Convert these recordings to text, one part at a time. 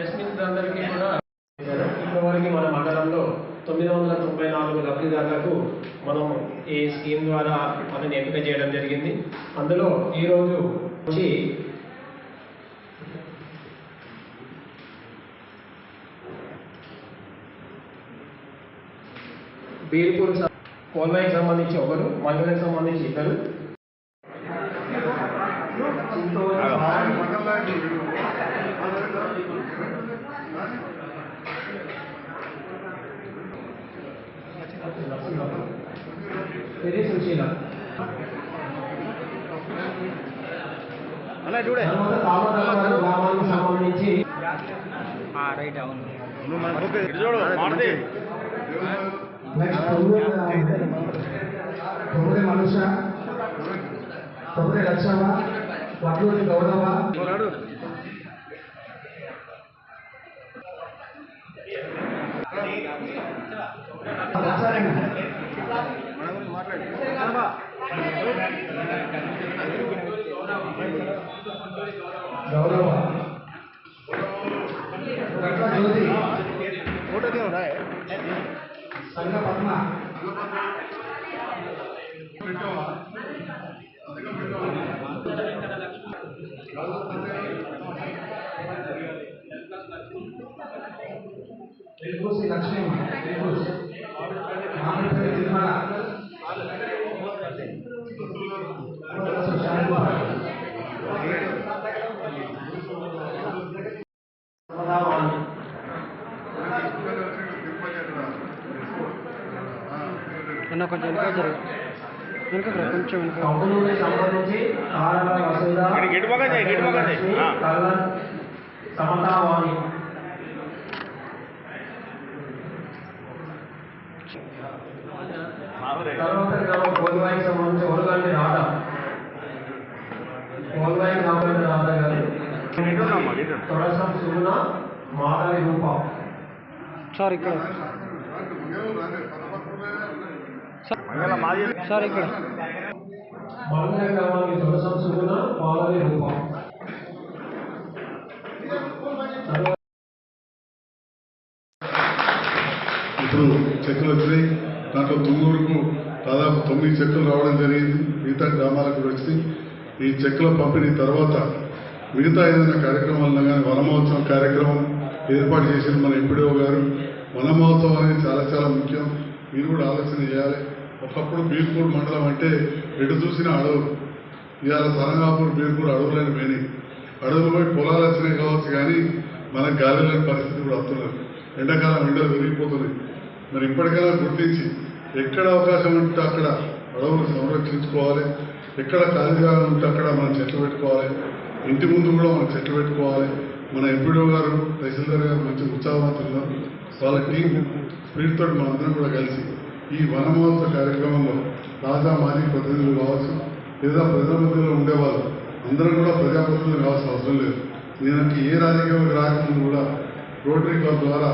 Press మిత్రులందరికీ కూడా ఇప్పటివరకు మన మండలంలో 994 లబ్ధిదారులకు మనం ఈ స్కీమ్ ద్వారా మనని ఎంపిక చేయడం జరిగింది. అందులో ఈరోజు వచ్చి బీర్పూర్ కోల్వాయికి సంబంధించి ఒకరు, మండలకు సంబంధించి ఇద్దరు, ఇది సుశీల గ్రామానికి సంబంధించి తొమ్మిది మనుష, తొమ్మిది లక్షవ, వడ్లూరి గౌరవ, गौरव ज्योति फोटो क्यों हो रहा है संघ पद्मा लक्ष्मी కొంచెం సంబంధించి సమతావాణి తర్వాత కోల్వాయికి సంబంధించి ఒరగంటి రాధా, కోల్వాయికి సంబంధించిన రాధా గారు, తొడసం సుగుణ, మాధవి రూప. సార్ ఇక్కడ సార్ ఇక్కడ మంగళ గ్రామానికి తొడసం సుగుణ, మాధవి రూప. ఇప్పుడు చెక్కులు వచ్చినాయి. దాంట్లో తుంగూరుకు దాదాపు 9 చెక్కులు రావడం జరిగింది. మిగతా గ్రామాలకు వచ్చి ఈ చెక్కుల పంపిణీ తర్వాత మిగతా ఏదైనా కార్యక్రమాలను కానీ వన మహోత్సవం కార్యక్రమం ఏర్పాటు చేసింది మన ఎంపీడీఓ గారు. వన మహోత్సవం అనేది చాలా చాలా ముఖ్యం. మీరు కూడా ఆలోచన చేయాలి. ఒకప్పుడు బీర్పూర్ మండలం అంటే ఎటు చూసినా అడవులు. ఇవాళ సరంగాపూర్, బీర్పూర్ అడవులని పోయినాయి. అడవులు పోయి పొలాలు వచ్చినాయి కావచ్చు, కానీ మనకు గాలి లేని పరిస్థితి కూడా వస్తున్నారు. ఎండాకాలం ఎండలు పెరిగిపోతున్నాయి. మరి ఇప్పటికైనా గుర్తించి ఎక్కడ అవకాశం ఉంటే అక్కడ అడవులు సంరక్షించుకోవాలి. ఎక్కడ ఖాళీగా ఉంటే అక్కడ మనం చెట్లు పెట్టుకోవాలి. ఇంటి ముందు కూడా మనం చెట్లు పెట్టుకోవాలి. మన ఎంపీడీఓ గారు, తహసీల్దార్ గారు మంచి ఉత్సాహవంతున్నారు. వాళ్ళ టీం స్పీడ్తో మనందరం కూడా కలిసి ఈ వన మహోత్సవ కార్యక్రమంలో రాజా మాజీ ప్రతినిధులు కావచ్చు, లేదా ప్రజల మధ్యలో ఉండేవాళ్ళు అందరం కూడా ప్రజాప్రతినిధులు కావాల్సిన అవసరం లేదు. నేను ఏ రాజకీయం రాకముందు కూడా రోటరీ క్లబ్ ద్వారా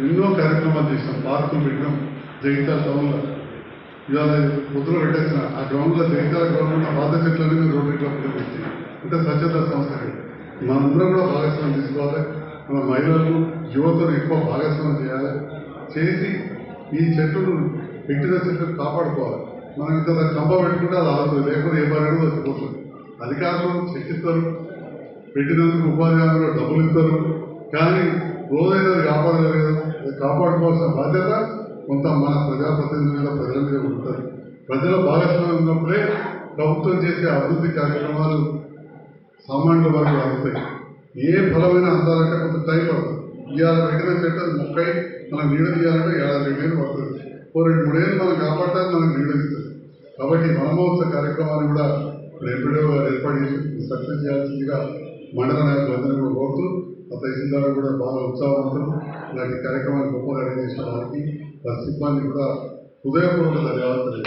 ఎన్నో కార్యక్రమాలు చేసినాం. పార్కులు పెట్టినాం జగిత్యాల టౌన్లో. ఇవాళ పొద్దున పెట్టేసిన ఆ గ్రౌండ్లో, జగిత్యాల గ్రౌండ్లో ఉన్న పాత చెట్లన్నీ మేము రోటరీ క్లబ్ పెట్టి అంటే స్వచ్ఛత సంస్థ మనందరం కూడా భాగస్వామ్యం తీసుకోవాలి. మన మహిళలు, యువతను ఎక్కువ భాగస్వామ్యం చేయాలి. చేసి ఈ చెట్టును, పెట్టిన చెట్టును కాపాడుకోవాలి. మనం ఇంత కంప పెట్టుకుంటే అది ఆగుతుంది, లేకపోతే ఏ పని కూడా వచ్చిపోతుంది. అధికారులు చెక్కిస్తారు, పెట్టినందుకు ఉపాధి హామీలో డబ్బులు ఇస్తారు, కానీ రోజైనా కాపాడలేదు. కాపాడుకోవాల్సిన బాధ్యత కొంత మన ప్రజాప్రతినిధుల మీద, ప్రజల మీద ఉంటుంది. ప్రజల భాగస్వామ్యం ఉన్నప్పుడే ప్రభుత్వం చేసే అభివృద్ధి కార్యక్రమాలు సామాన్యుల వరకు అందుతాయి. ఏ ఫలమైన అందాలంటే కొంత టైం పడుతుంది. ఇవాళ పెట్టిన చెట్టు మొక్కై మనం నీడ తీయాలంటే 2 ఏళ్ళు పడుతుంది. 2-3 ఏళ్ళు మనం కాపాడటానికి మనకు నీడ ఇస్తుంది. కాబట్టి వన మహోత్సవ కార్యక్రమాన్ని కూడా ఎంపీడీఓ గారు ఏర్పాటు చేసి సక్సెస్ చేయాల్సిందిగా మండల నాయకులందరూ కూడా కోరుతూ, ఆ తహసీల్దార్ కూడా బాగా ఉత్సాహవంతులు. ఇలాంటి కార్యక్రమాన్ని గొప్పగా అరేంజ్ చేసిన వారికి, వారి సిబ్బంది కూడా హృదయపూర్వక ధన్యవాదాలు.